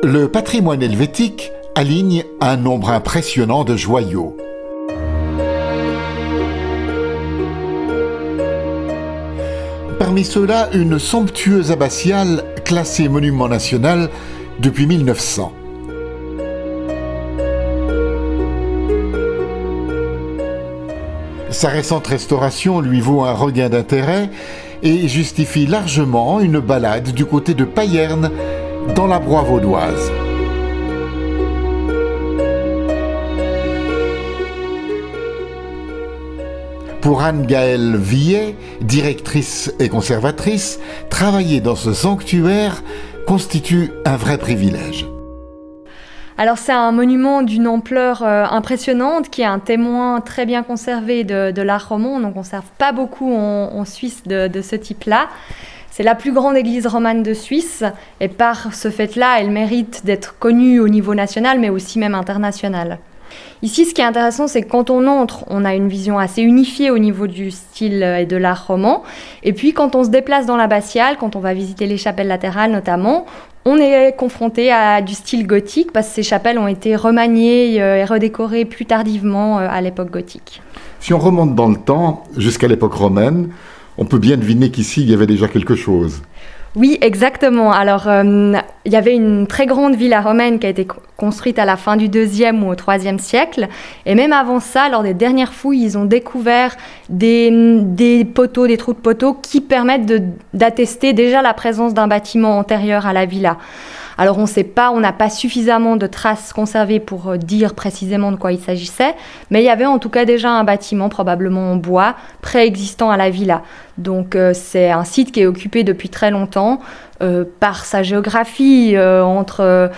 Le patrimoine helvétique aligne un nombre impressionnant de joyaux. Parmi ceux-là, une somptueuse abbatiale classée monument national depuis 1900. Sa récente restauration lui vaut un regain d'intérêt et justifie largement une balade du côté de Payerne, dans la Broye vaudoise. Pour Anne-Gaëlle Villet, directrice et conservatrice, travailler dans ce sanctuaire constitue un vrai privilège. Alors c'est un monument d'une ampleur impressionnante qui est un témoin très bien conservé de l'art roman. On n'en conserve pas beaucoup en Suisse de ce type-là. C'est la plus grande église romane de Suisse et par ce fait-là, elle mérite d'être connue au niveau national mais aussi même international. Ici, ce qui est intéressant, c'est que quand on entre, on a une vision assez unifiée au niveau du style et de l'art roman. Et puis, quand on se déplace dans l'abbatiale, quand on va visiter les chapelles latérales notamment, on est confronté à du style gothique parce que ces chapelles ont été remaniées et redécorées plus tardivement à l'époque gothique. Si on remonte dans le temps, jusqu'à l'époque romaine, on peut bien deviner qu'ici, il y avait déjà quelque chose. Oui, exactement. Alors, il y avait une très grande villa romaine qui a été construite à la fin du 2e ou au 3e siècle. Et même avant ça, lors des dernières fouilles, ils ont découvert des poteaux, des trous de poteaux qui permettent d'attester déjà la présence d'un bâtiment antérieur à la villa. Alors on ne sait pas, on n'a pas suffisamment de traces conservées pour dire précisément de quoi il s'agissait, mais il y avait en tout cas déjà un bâtiment, probablement en bois, préexistant à la villa. Donc c'est un site qui est occupé depuis très longtemps par sa géographie entre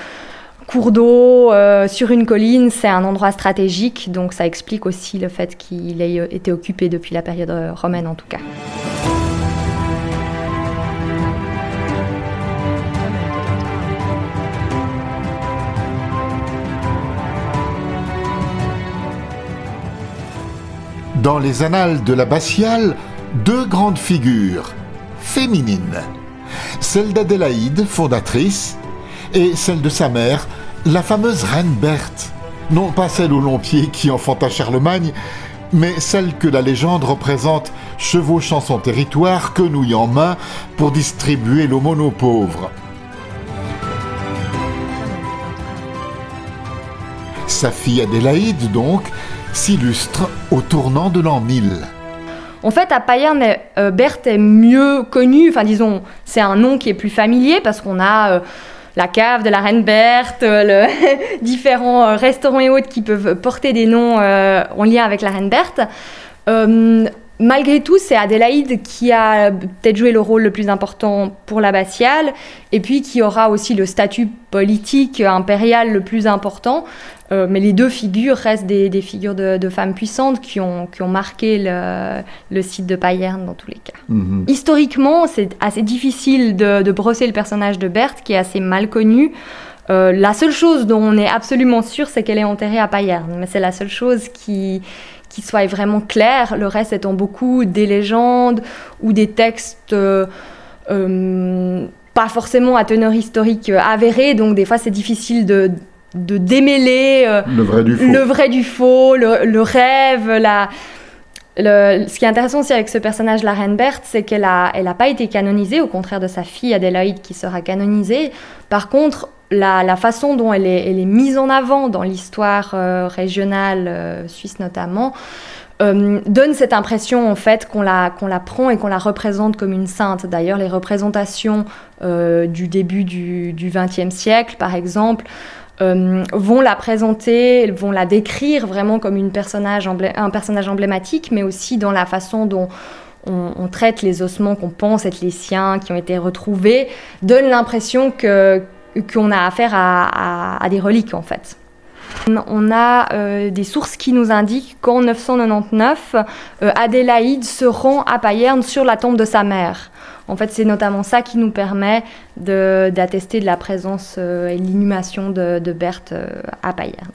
cours d'eau, sur une colline, c'est un endroit stratégique, donc ça explique aussi le fait qu'il ait été occupé depuis la période romaine en tout cas. Dans les annales de l'abbatiale, deux grandes figures féminines, celle d'Adélaïde, fondatrice, et celle de sa mère, la fameuse reine Berthe. Non pas celle au long pied qui enfanta Charlemagne, mais celle que la légende représente chevauchant son territoire, quenouille en main, pour distribuer l'aumône aux pauvres. Sa fille Adélaïde, donc, s'illustre au tournant de l'an 1000. En fait, à Payerne, Berthe est mieux connue, enfin disons, c'est un nom qui est plus familier parce qu'on a la cave de la reine Berthe, différents restaurants et autres qui peuvent porter des noms en lien avec la reine Berthe. Malgré tout, c'est Adélaïde qui a peut-être joué le rôle le plus important pour l'abbatiale et puis qui aura aussi le statut politique impérial le plus important. Mais les deux figures restent des figures de femmes puissantes qui ont marqué le site de Payerne dans tous les cas. Mm-hmm. Historiquement, c'est assez difficile de brosser le personnage de Berthe qui est assez mal connu. La seule chose dont on est absolument sûr, c'est qu'elle est enterrée à Payerne. Mais c'est la seule chose qui soit vraiment claire, le reste étant beaucoup des légendes ou des textes pas forcément à teneur historique avérée, donc des fois c'est difficile de démêler le vrai du faux, le rêve, ce qui est intéressant aussi avec ce personnage, la reine Berthe, c'est qu'elle a pas été canonisée, au contraire de sa fille Adélaïde qui sera canonisée. Par contre, la façon dont elle est mise en avant dans l'histoire régionale suisse notamment donne cette impression en fait qu'on la prend et qu'on la représente comme une sainte. D'ailleurs, les représentations du début du XXe siècle, par exemple, vont la présenter, vont la décrire vraiment comme un personnage emblématique, mais aussi dans la façon dont on traite les ossements qu'on pense être les siens, qui ont été retrouvés, donne l'impression qu'on a affaire à des reliques en fait. On a des sources qui nous indiquent qu'en 999, Adélaïde se rend à Payerne sur la tombe de sa mère. En fait, c'est notamment ça qui nous permet d'attester de la présence et l'inhumation de Berthe à Payerne.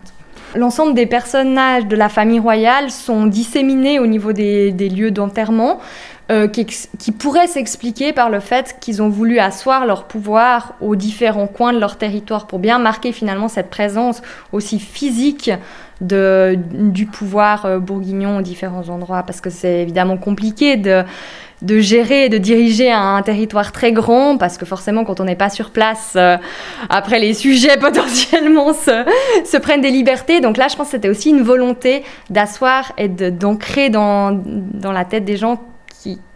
L'ensemble des personnages de la famille royale sont disséminés au niveau des lieux d'enterrement. qui pourrait s'expliquer par le fait qu'ils ont voulu asseoir leur pouvoir aux différents coins de leur territoire pour bien marquer finalement cette présence aussi physique du pouvoir bourguignon aux différents endroits, parce que c'est évidemment compliqué de gérer et de diriger un territoire très grand, parce que forcément quand on n'est pas sur place, après les sujets potentiellement se prennent des libertés. Donc là je pense que c'était aussi une volonté d'asseoir et d'ancrer dans la tête des gens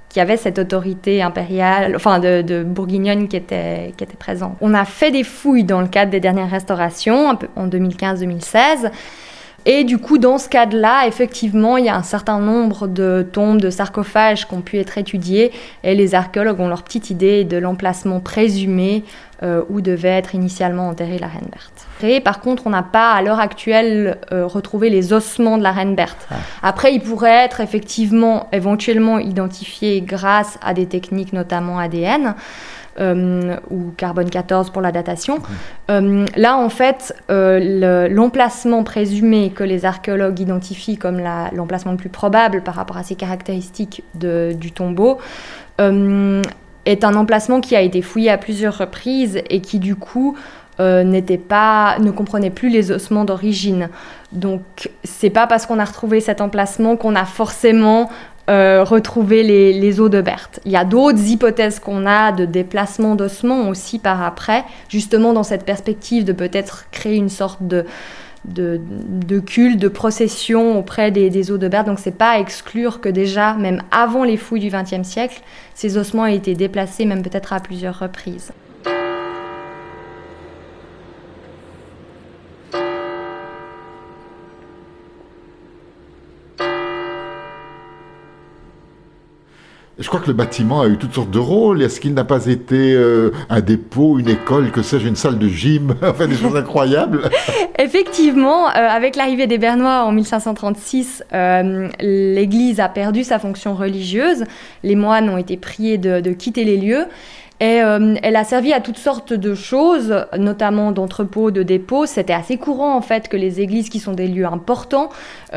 qui avaient cette autorité impériale, enfin de bourguignonne qui était présente. On a fait des fouilles dans le cadre des dernières restaurations, un peu en 2015-2016. Et du coup, dans ce cadre-là, effectivement, il y a un certain nombre de tombes, de sarcophages qui ont pu être étudiés, et les archéologues ont leur petite idée de l'emplacement présumé où devait être initialement enterrée la reine Berthe. Et par contre, on n'a pas, à l'heure actuelle, retrouvé les ossements de la reine Berthe. Après, ils pourraient être effectivement, éventuellement identifiés grâce à des techniques, notamment ADN, ou carbone 14 pour la datation. Là, en fait, l'emplacement présumé que les archéologues identifient comme l'emplacement le plus probable par rapport à ces caractéristiques du tombeau est un emplacement qui a été fouillé à plusieurs reprises et qui, du coup, ne comprenait plus les ossements d'origine. Donc, c'est pas parce qu'on a retrouvé cet emplacement qu'on a forcément retrouver les os de Berthe. Il y a d'autres hypothèses qu'on a de déplacement d'ossements aussi par après, justement dans cette perspective de peut-être créer une sorte de culte, de procession auprès des os de Berthe. Donc c'est pas à exclure que déjà, même avant les fouilles du XXe siècle, ces ossements aient été déplacés, même peut-être à plusieurs reprises. Je crois que le bâtiment a eu toutes sortes de rôles. Est-ce qu'il n'a pas été un dépôt, une école, que sais-je, une salle de gym, enfin des choses incroyables? Effectivement, avec l'arrivée des Bernois en 1536, l'Église a perdu sa fonction religieuse. Les moines ont été priés de quitter les lieux. Et elle a servi à toutes sortes de choses, notamment d'entrepôts, de dépôts. C'était assez courant en fait que les églises, qui sont des lieux importants,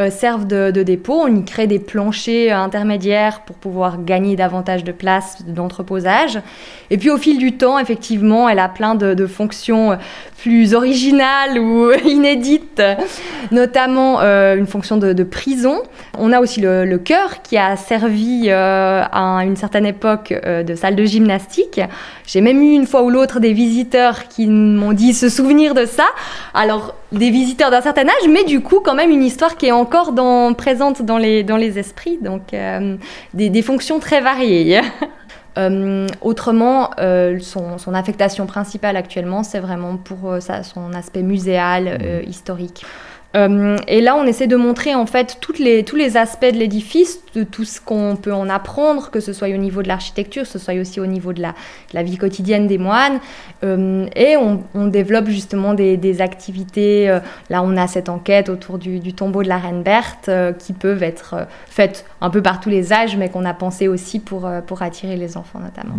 servent de dépôts. On y crée des planchers intermédiaires pour pouvoir gagner davantage de place d'entreposage. Et puis au fil du temps, effectivement, elle a plein de fonctions plus originales ou inédites, notamment une fonction de prison. On a aussi le chœur qui a servi à une certaine époque de salle de gymnastique. J'ai même eu une fois ou l'autre des visiteurs qui m'ont dit se souvenir de ça. Alors, des visiteurs d'un certain âge, mais du coup, quand même une histoire qui est encore présente dans les esprits. Donc, des fonctions très variées. Autrement, son affectation principale actuellement, c'est vraiment pour son aspect muséal, historique. Et là, on essaie de montrer en fait tous les aspects de l'édifice, de tout ce qu'on peut en apprendre, que ce soit au niveau de l'architecture, que ce soit aussi au niveau de la vie quotidienne des moines. Et on développe justement des activités. Là, on a cette enquête autour du tombeau de la reine Berthe qui peuvent être faites un peu par tous les âges, mais qu'on a pensé aussi pour attirer les enfants notamment.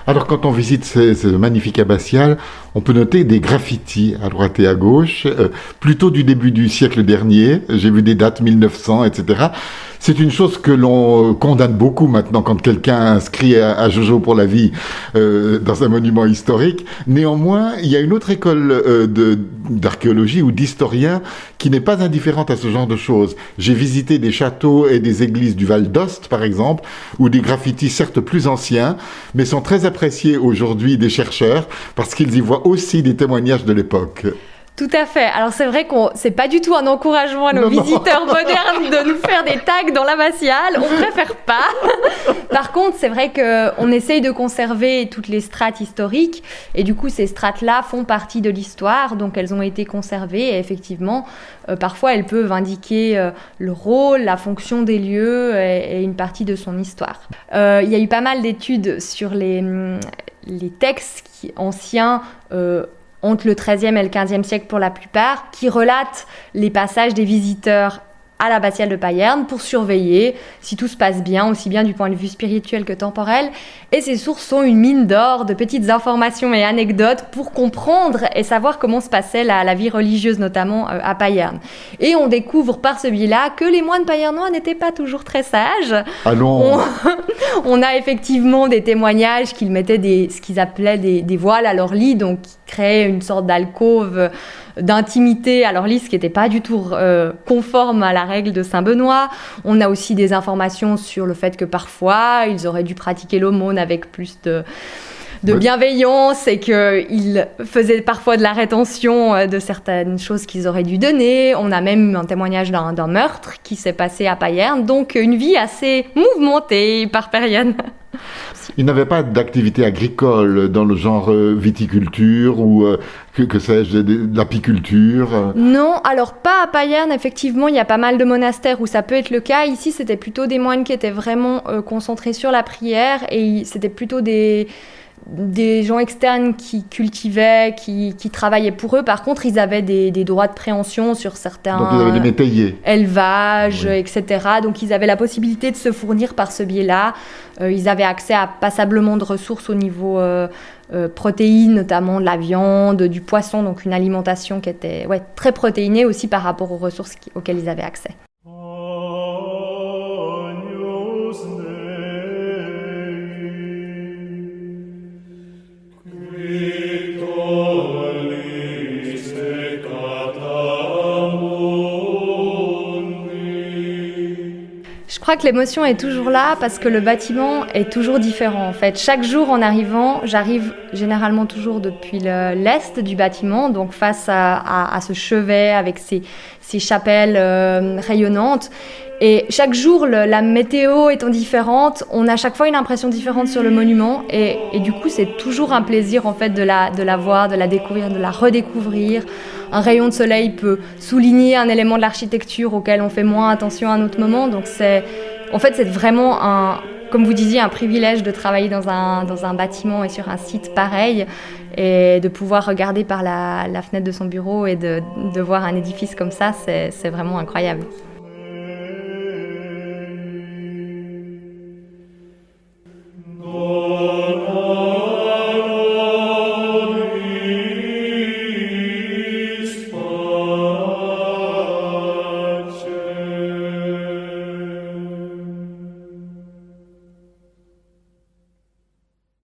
Alors quand on visite ces magnifiques abbatiales, on peut noter des graffitis à droite et à gauche, plutôt du début du siècle dernier. J'ai vu des dates 1900, etc. C'est une chose que l'on condamne beaucoup maintenant quand quelqu'un inscrit à Jojo pour la vie dans un monument historique. Néanmoins, il y a une autre école d'archéologie ou d'historiens qui n'est pas indifférente à ce genre de choses. J'ai visité des châteaux et des églises du Val d'Ost, par exemple, où des graffitis certes plus anciens, mais sont très appréciés aujourd'hui des chercheurs parce qu'ils y voient aussi des témoignages de l'époque. Tout à fait. Alors c'est vrai c'est pas du tout un encouragement à nos visiteurs modernes de nous faire des tags dans l'abbatiale. On préfère pas. Par contre, c'est vrai qu'on essaye de conserver toutes les strates historiques et du coup ces strates-là font partie de l'histoire, donc elles ont été conservées et effectivement, parfois elles peuvent indiquer le rôle, la fonction des lieux et une partie de son histoire. Il y a eu pas mal d'études sur les textes anciens entre le XIIIe et le XVe siècle pour la plupart, qui relatent les passages des visiteurs à l'abbatiale de Payerne pour surveiller si tout se passe bien, aussi bien du point de vue spirituel que temporel. Et ces sources sont une mine d'or de petites informations et anecdotes pour comprendre et savoir comment se passait la vie religieuse, notamment à Payerne. Et on découvre par ce biais-là que les moines payernois n'étaient pas toujours très sages. Allons. On a effectivement des témoignages qu'ils mettaient ce qu'ils appelaient des voiles à leur lit, donc qui créaient une sorte d'alcôve d'intimité à leur lit, ce qui n'était pas du tout conforme à la règle de Saint-Benoît. On a aussi des informations sur le fait que parfois, ils auraient dû pratiquer l'aumône avec plus de bienveillance et qu'ils faisaient parfois de la rétention de certaines choses qu'ils auraient dû donner. On a même un témoignage d'un meurtre qui s'est passé à Payerne. Donc, une vie assez mouvementée par période. Il n'avait pas d'activité agricole dans le genre viticulture ou que sais-je, de l'apiculture Non, alors pas à Payerne, effectivement, il y a pas mal de monastères où ça peut être le cas. Ici, c'était plutôt des moines qui étaient vraiment concentrés sur la prière et c'était plutôt des gens externes qui cultivaient, qui travaillaient pour eux. Par contre, ils avaient des droits de préemption sur certains donc ils avaient des métayers. Élevages, oui. Etc. Donc, ils avaient la possibilité de se fournir par ce biais-là. Ils avaient accès à passablement de ressources au niveau protéines, notamment de la viande, du poisson, donc une alimentation qui était très protéinée aussi par rapport aux ressources auxquelles ils avaient accès. Je crois que l'émotion est toujours là parce que le bâtiment est toujours différent en fait. Chaque jour en arrivant, j'arrive généralement toujours depuis l'est du bâtiment, donc face à ce chevet avec ces chapelles rayonnantes. Et chaque jour, la météo étant différente, on a chaque fois une impression différente sur le monument. Et du coup, c'est toujours un plaisir en fait de la voir, de la découvrir, de la redécouvrir. Un rayon de soleil peut souligner un élément de l'architecture auquel on fait moins attention à un autre moment. Donc c'est vraiment comme vous disiez, un privilège de travailler dans un bâtiment et sur un site pareil et de pouvoir regarder par la fenêtre de son bureau et de voir un édifice comme ça, c'est vraiment incroyable.